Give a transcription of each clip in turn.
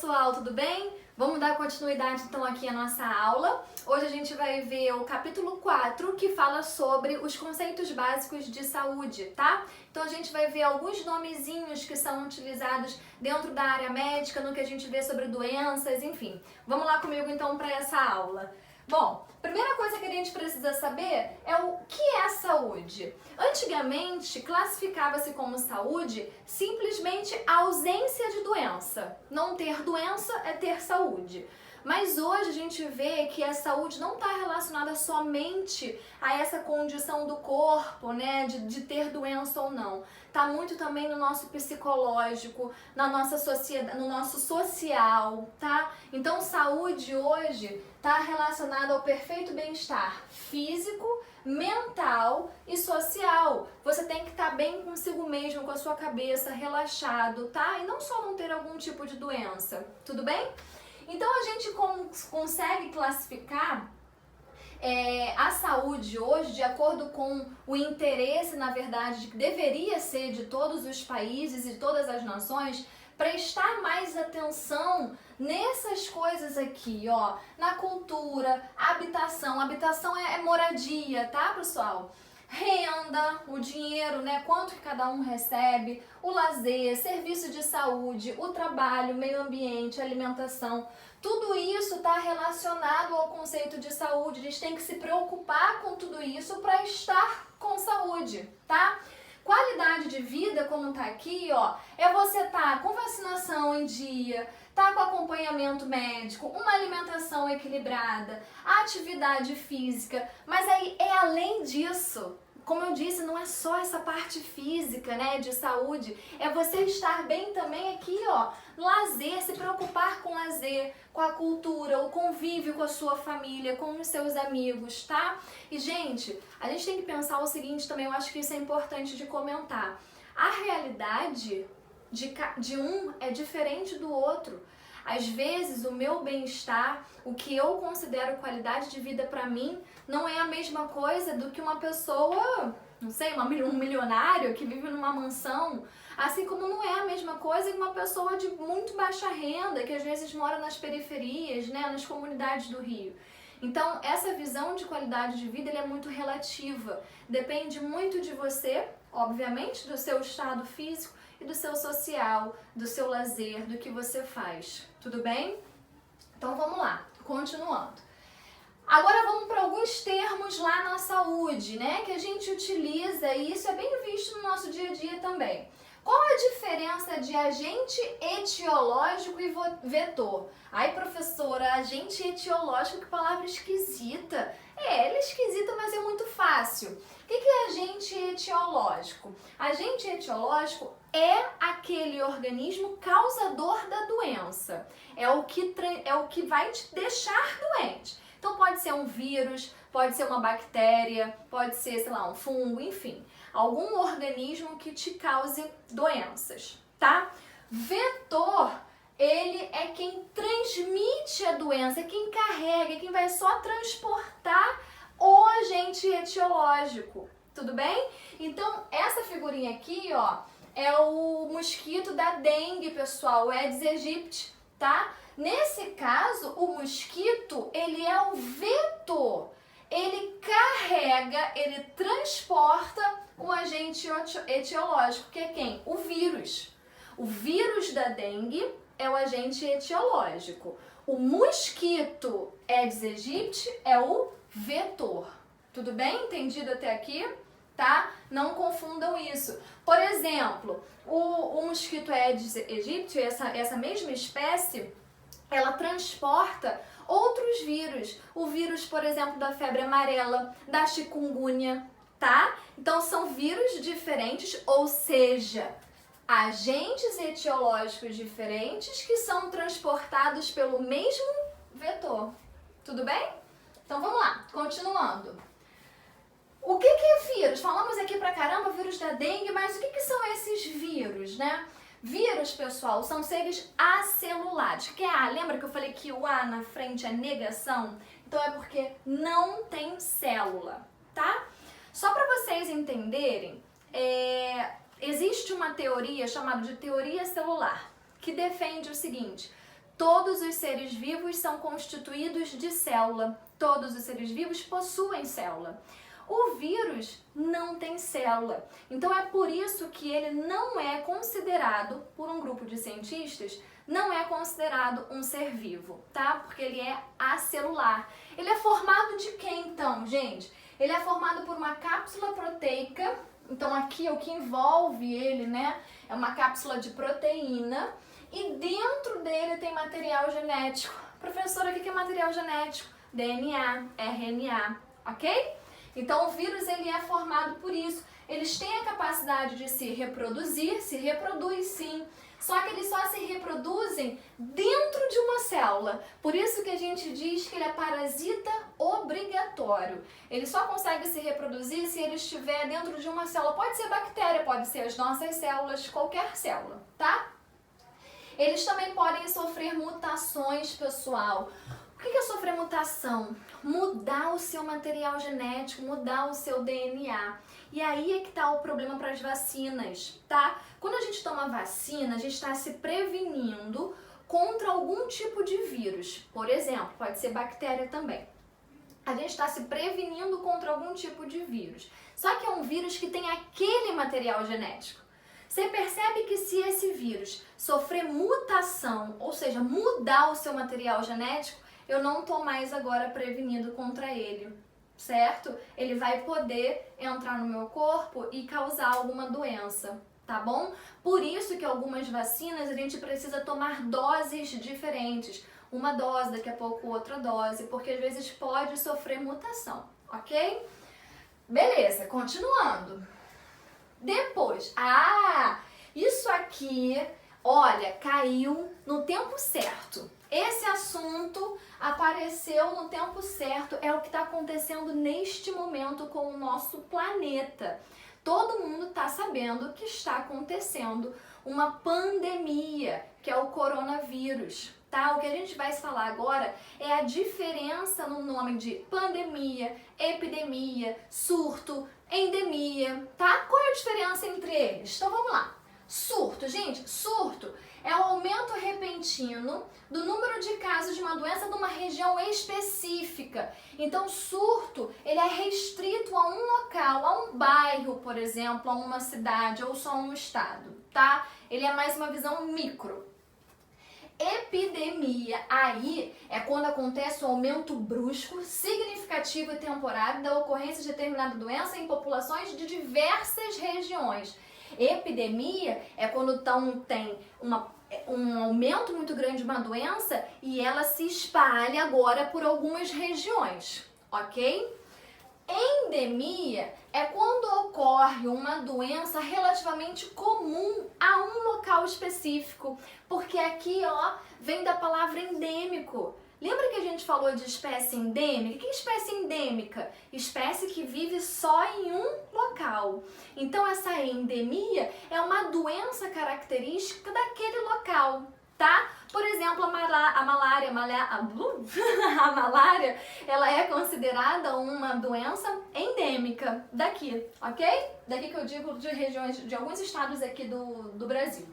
pessoal, tudo bem? Vamos dar continuidade então aqui à nossa aula. Hoje a gente vai ver o capítulo 4, que fala sobre os conceitos básicos de saúde, tá? Então a gente vai ver alguns nomezinhos que são utilizados dentro da área médica, no que a gente vê sobre doenças, enfim. Vamos lá comigo então para essa aula. Bom, primeira coisa que a gente precisa saber é o que é saúde. Antigamente, classificava-se como saúde simplesmente a ausência de doença. Não ter doença é ter saúde. Mas hoje a gente vê que a saúde não está relacionada somente a essa condição do corpo, né, de ter doença ou não. Está muito também no nosso psicológico, na nossa sociedade, no nosso social, tá? Então, saúde hoje está relacionada ao perfeito bem-estar físico, mental e social. Você tem que estar bem consigo mesmo, com a sua cabeça, relaxado, tá? E não só não ter algum tipo de doença, tudo bem? Então a gente consegue classificar a saúde hoje de acordo com o interesse, na verdade, que deveria ser de todos os países e todas as nações, prestar mais atenção nessas coisas aqui, ó, na cultura, habitação. Habitação é moradia, tá, pessoal? Renda, o dinheiro, né? Quanto que cada um recebe, o lazer, serviço de saúde, o trabalho, meio ambiente, alimentação. Tudo isso está relacionado ao conceito de saúde. A gente tem que se preocupar com tudo isso para estar com saúde, tá? Qualidade de vida, como tá aqui, ó, é você tá com vacinação em dia, tá com acompanhamento médico, uma alimentação equilibrada, atividade física, mas aí é além disso. Como eu disse, não é só essa parte física, né, de saúde, é você estar bem também aqui, ó, lazer, se preocupar com lazer, com a cultura, o convívio com a sua família, com os seus amigos, tá? E, gente, a gente tem que pensar o seguinte também, eu acho que isso é importante de comentar. A realidade de um é diferente do outro. Às vezes, o meu bem-estar, o que eu considero qualidade de vida pra mim, não é a mesma coisa do que uma pessoa, não sei, um milionário que vive numa mansão. Assim como não é a mesma coisa que uma pessoa de muito baixa renda, que às vezes mora nas periferias, né, nas comunidades do Rio. Então, essa visão de qualidade de vida é muito relativa. Depende muito de você, obviamente, do seu estado físico, e do seu social, do seu lazer, do que você faz. Tudo bem? Então vamos lá, continuando. Agora vamos para alguns termos lá na saúde, né, que a gente utiliza e isso é bem visto no nosso dia a dia também. Qual a diferença de agente etiológico e vetor? Ai, professora, agente etiológico, que palavra esquisita. Ela é esquisita, mas é muito fácil. O que é agente etiológico? Agente etiológico é aquele organismo causador da doença. É o que vai te deixar doente. Então pode ser um vírus, pode ser uma bactéria, pode ser, sei lá, um fungo, enfim. Algum organismo que te cause doenças, tá? Vetor, ele é quem transmite a doença, é quem carrega, é quem vai só transportar o agente etiológico, tudo bem? Então, essa figurinha aqui, ó, é o mosquito da dengue, pessoal, o Aedes aegypti, tá? Nesse caso, o mosquito, ele é o vetor. Ele carrega, ele transporta o agente etiológico, que é quem? O vírus. O vírus da dengue é o agente etiológico. O mosquito Aedes aegypti é o vetor. Tudo bem? Entendido até aqui? Tá? Não confundam isso. Por exemplo, o mosquito Aedes aegypti, essa mesma espécie, ela transporta outros vírus. O vírus, por exemplo, da febre amarela, da chikungunya, tá? Então são vírus diferentes, ou seja, agentes etiológicos diferentes que são transportados pelo mesmo vetor. Tudo bem? Então vamos lá, continuando. O que é vírus? Falamos aqui pra caramba, vírus da dengue, mas o que são esses vírus, né? Vírus, pessoal, são seres acelulares. Que é lembra que eu falei que o A na frente é negação? Então é porque não tem célula, tá? Só para vocês entenderem, existe uma teoria chamada de teoria celular, que defende o seguinte: Todos os seres vivos são constituídos de célula. Todos os seres vivos possuem célula. O vírus não tem célula. Então é por isso que ele não é considerado, por um grupo de cientistas, não é considerado um ser vivo, tá? Porque ele é acelular. Ele é formado de quê então, gente? Ele é formado por uma cápsula proteica. Então aqui o que envolve ele, né, é uma cápsula de proteína. E dentro dele tem material genético. Professora, o que é material genético? DNA, RNA, ok? Então o vírus ele é formado por isso. Eles têm a capacidade de se reproduzir, se reproduz sim, só que eles só se reproduzem dentro de uma célula. Por isso que a gente diz que ele é parasita obrigatório. Ele só consegue se reproduzir se ele estiver dentro de uma célula. Pode ser bactéria, pode ser as nossas células, qualquer célula, tá? Eles também podem sofrer mutações, pessoal. O que é sofrer mutação? Mudar o seu material genético, mudar o seu DNA. E aí é que está o problema para as vacinas, tá? Quando a gente toma vacina, a gente está se prevenindo contra algum tipo de vírus. Por exemplo, pode ser bactéria também. A gente está se prevenindo contra algum tipo de vírus. Só que é um vírus que tem aquele material genético. Você percebe que se esse vírus sofrer mutação, ou seja, mudar o seu material genético, eu não estou mais agora prevenindo contra ele, certo? Ele vai poder entrar no meu corpo e causar alguma doença, tá bom? Por isso que algumas vacinas a gente precisa tomar doses diferentes. Uma dose, daqui a pouco outra dose, porque às vezes pode sofrer mutação, ok? Beleza, continuando. Depois, isso aqui, olha, caiu no tempo certo. Esse assunto apareceu no tempo certo, é o que está acontecendo neste momento com o nosso planeta. Todo mundo está sabendo que está acontecendo uma pandemia, que é o coronavírus, tá? O que a gente vai falar agora é a diferença no nome de pandemia, epidemia, surto, endemia, tá? Qual é a diferença entre eles? Então vamos lá. Surto, gente, surto é o aumento repentino do número de casos de uma doença numa região específica. Então, surto, ele é restrito a um local, a um bairro, por exemplo, a uma cidade ou só a um estado, tá? Ele é mais uma visão micro. Epidemia, aí é quando acontece um aumento brusco, significativo e temporário da ocorrência de determinada doença em populações de diversas regiões. Epidemia é quando tem um aumento muito grande de uma doença e ela se espalha agora por algumas regiões, ok? Endemia é quando ocorre uma doença relativamente comum a um local específico, porque aqui, ó, vem da palavra endêmico. Lembra que a gente falou de espécie endêmica? Que espécie endêmica? Espécie que vive só em um local. Então essa endemia é uma doença característica daquele local, tá? Por exemplo, a malária, ela é considerada uma doença endêmica daqui, ok? Daqui que eu digo de regiões, de alguns estados aqui do Brasil.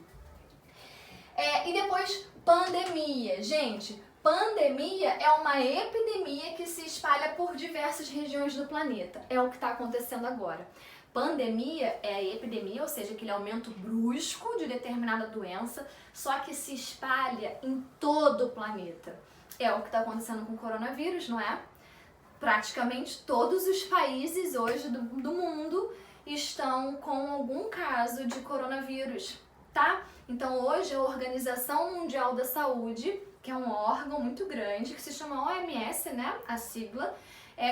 E depois, pandemia. Gente, pandemia é uma epidemia que se espalha por diversas regiões do planeta. É o que está acontecendo agora. Pandemia é a epidemia, ou seja, aquele aumento brusco de determinada doença, só que se espalha em todo o planeta. É o que está acontecendo com o coronavírus, não é? Praticamente todos os países hoje do mundo estão com algum caso de coronavírus, tá? Então hoje a Organização Mundial da Saúde, que é um órgão muito grande, que se chama OMS, né, a sigla,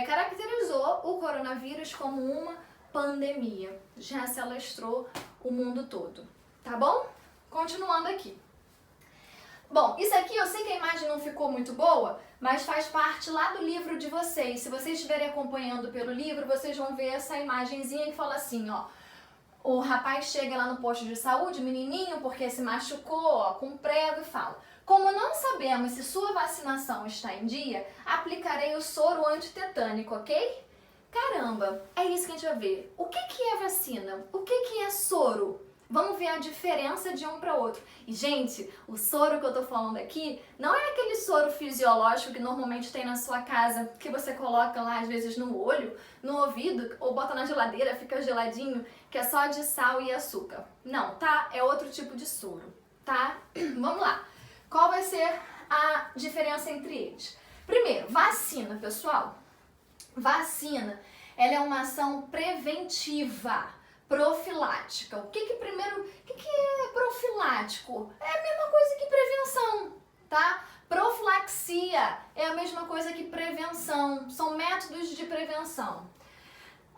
caracterizou o coronavírus como uma pandemia. Já se alastrou o mundo todo, tá bom? Continuando aqui. Bom, isso aqui eu sei que a imagem não ficou muito boa, mas faz parte lá do livro de vocês. Se vocês estiverem acompanhando pelo livro, vocês vão ver essa imagenzinha que fala assim, ó. O rapaz chega lá no posto de saúde, menininho, porque se machucou, ó, com um prego e fala: como não sabemos se sua vacinação está em dia, aplicarei o soro antitetânico, ok? Caramba, é isso que a gente vai ver. O que é vacina? O que é soro? Vamos ver a diferença de um para outro. E, gente, o soro que eu tô falando aqui não é aquele soro fisiológico que normalmente tem na sua casa, que você coloca lá, às vezes, no olho, no ouvido, ou bota na geladeira, fica geladinho, que é só de sal e açúcar. Não, tá? É outro tipo de soro, tá? Vamos lá. Qual vai ser a diferença entre eles? Primeiro, vacina, pessoal. Vacina, ela é uma ação preventiva, profilática. O que é profilático? É a mesma coisa que prevenção, tá? Profilaxia é a mesma coisa que prevenção. São métodos de prevenção.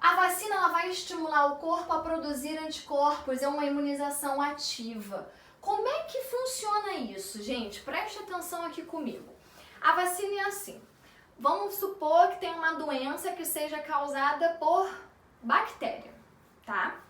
A vacina ela vai estimular o corpo a produzir anticorpos, é uma imunização ativa. Como é que funciona isso, gente? Preste atenção aqui comigo. A vacina é assim. Vamos supor que tem uma doença que seja causada por bactéria, tá?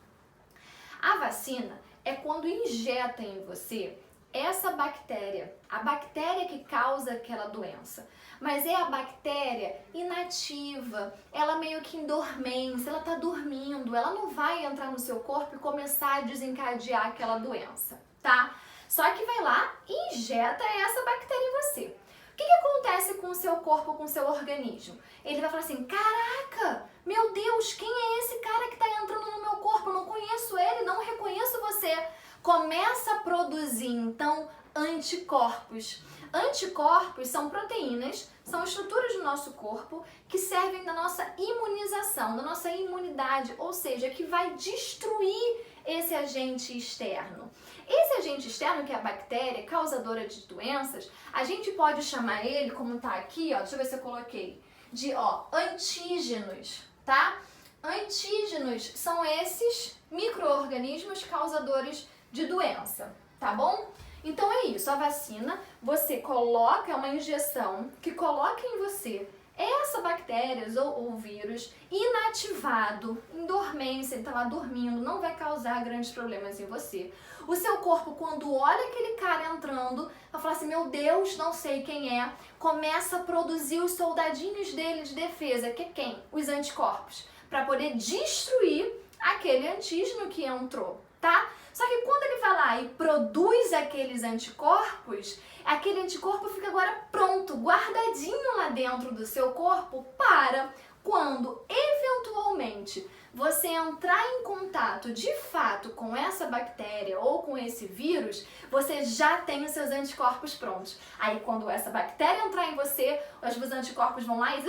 A vacina é quando injeta em você essa bactéria, a bactéria que causa aquela doença. Mas é a bactéria inativa, ela meio que em dormência, ela tá dormindo, ela não vai entrar no seu corpo e começar a desencadear aquela doença, tá? Só que vai lá e injeta essa bactéria em você. O que acontece com o seu corpo, com o seu organismo? Ele vai falar assim, caraca, meu Deus, quem é esse cara que está entrando no meu corpo? Eu não conheço ele, não reconheço você. Começa a produzir, então, anticorpos. Anticorpos são proteínas, são estruturas do nosso corpo que servem da nossa imunização, da nossa imunidade, ou seja, que vai destruir esse agente externo. Esse agente externo, que é a bactéria causadora de doenças, a gente pode chamar ele, como tá aqui, ó, deixa eu ver se eu coloquei, de antígenos, tá? Antígenos são esses micro-organismos causadores de doença, tá bom? Então é isso, a vacina, você coloca uma injeção que coloca em você essa bactéria ou vírus inativado, em dormência, ele tá lá dormindo, não vai causar grandes problemas em você. O seu corpo, quando olha aquele cara entrando, vai falar assim, meu Deus, não sei quem é, começa a produzir os soldadinhos dele de defesa, que é quem? Os anticorpos, para poder destruir aquele antígeno que entrou, tá? Só que quando ele vai lá e produz aqueles anticorpos, aquele anticorpo fica agora pronto, guardadinho lá dentro do seu corpo para quando eventualmente você entrar em contato de fato com essa bactéria ou com esse vírus, você já tem os seus anticorpos prontos. Aí quando essa bactéria entrar em você, os anticorpos vão lá e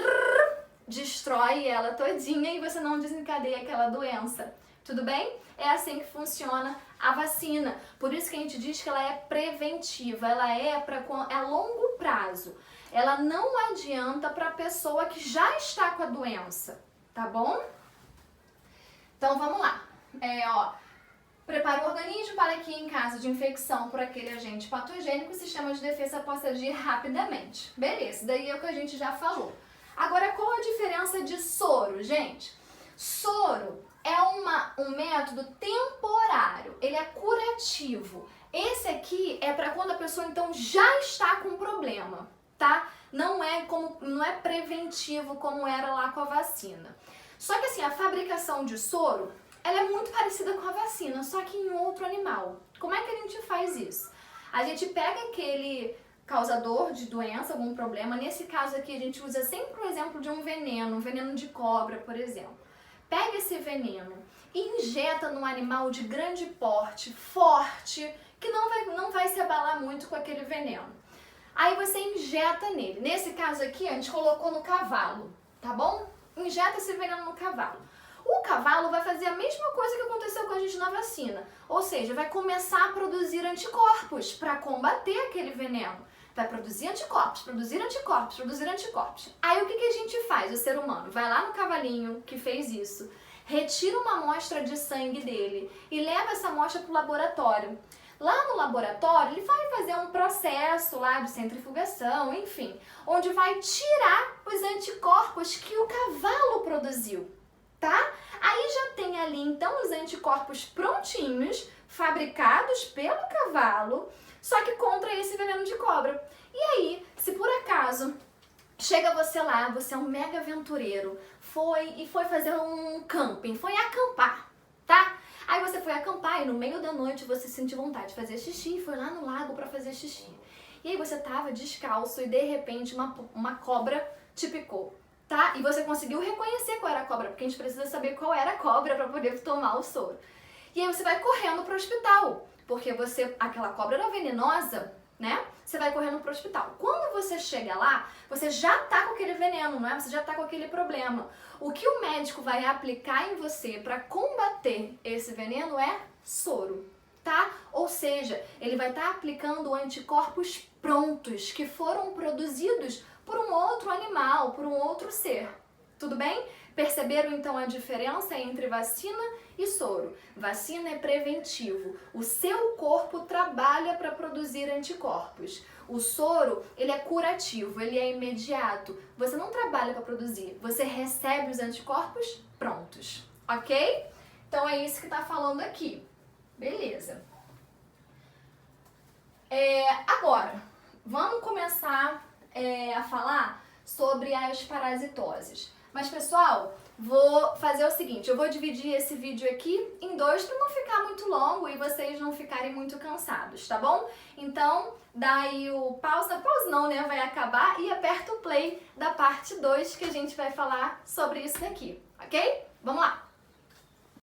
destrói ela todinha e você não desencadeia aquela doença. Tudo bem? É assim que funciona a vacina. Por isso que a gente diz que ela é preventiva, ela é a longo prazo. Ela não adianta para a pessoa que já está com a doença, tá bom? Então vamos lá. Prepara o organismo para que em caso de infecção por aquele agente patogênico, o sistema de defesa possa agir rapidamente. Beleza, daí é o que a gente já falou. Agora, qual a diferença de soro, gente? Soro é um método temporário, ele é curativo. Esse aqui é para quando a pessoa então já está com problema, tá? Não é preventivo como era lá com a vacina. Só que assim, a fabricação de soro, ela é muito parecida com a vacina, só que em outro animal. Como é que a gente faz isso? A gente pega aquele causador de doença, algum problema, nesse caso aqui a gente usa sempre o exemplo de um veneno de cobra, por exemplo. Pega esse veneno e injeta num animal de grande porte, forte, que não vai se abalar muito com aquele veneno. Aí você injeta nele. Nesse caso aqui, a gente colocou no cavalo, tá bom? Injeta esse veneno no cavalo. O cavalo vai fazer a mesma coisa que aconteceu com a gente na vacina. Ou seja, vai começar a produzir anticorpos para combater aquele veneno. Vai produzir anticorpos, produzir anticorpos, produzir anticorpos. Aí o que a gente faz, o ser humano? Vai lá no cavalinho que fez isso, retira uma amostra de sangue dele e leva essa amostra para o laboratório. Lá no laboratório, ele vai fazer um processo lá de centrifugação, enfim, onde vai tirar os anticorpos que o cavalo produziu, tá? Aí já tem ali, então, os anticorpos prontinhos, fabricados pelo cavalo, só que contra esse veneno de cobra. E aí, se por acaso chega você lá, você é um mega aventureiro, foi fazer um camping, foi acampar, tá? Aí você foi acampar e no meio da noite você sentiu vontade de fazer xixi, foi lá no lago pra fazer xixi. E aí você tava descalço e de repente uma cobra te picou, tá? E você conseguiu reconhecer qual era a cobra, porque a gente precisa saber qual era a cobra pra poder tomar o soro. E aí você vai correndo pro hospital, porque aquela cobra era venenosa, né? Você vai correndo pro hospital. Quando você chega lá, você já tá com aquele veneno, não é? Você já tá com aquele problema. O que o médico vai aplicar em você para combater esse veneno é soro, tá? Ou seja, ele vai estar aplicando anticorpos prontos que foram produzidos por um outro animal, por um outro ser. Tudo bem? Perceberam então a diferença entre vacina e soro? Vacina é preventivo. O seu corpo trabalha para produzir anticorpos. O soro, ele é curativo, ele é imediato. Você não trabalha para produzir, você recebe os anticorpos prontos, ok? Então é isso que está falando aqui. Beleza. Agora, vamos começar a falar sobre as parasitoses. Mas, pessoal, vou fazer o seguinte, eu vou dividir esse vídeo aqui em dois para não ficar muito longo e vocês não ficarem muito cansados, tá bom? Então, dá aí o pausa não, né? Vai acabar e aperta o play da parte 2 que a gente vai falar sobre isso daqui, ok? Vamos lá!